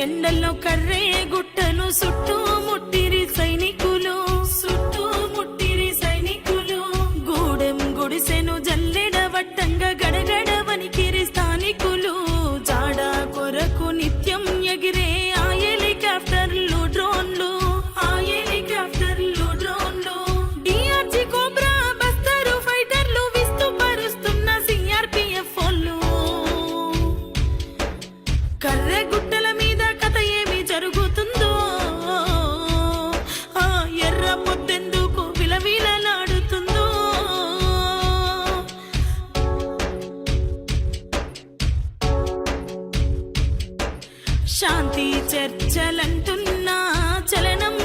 ఎండల్లో కర్రే గుట్టను చుట్టుముట్టిరి సైనికులు గూడెం గుడిసెను జల్లెడ వట్టంగా గడగడ వణికిరి స్థానికులు జాడ కొరకు నిత్యం ఎగిరే ఆ హెలికాప్టర్లు డ్రోన్లు డిఆర్జీ కోబ్రా బస్తరు ఫైటర్లు విస్తుపరుస్తున్న సిఆర్పిఎఫ్ వాళ్ళు కర్రె గుట్టల మీద కథ ఏమి జరుగుతుందో ఆ ఎర్ర పొద్దెందుకు విలవిలలాడుతుందో శాంతి చర్చలంటున్నా చలనం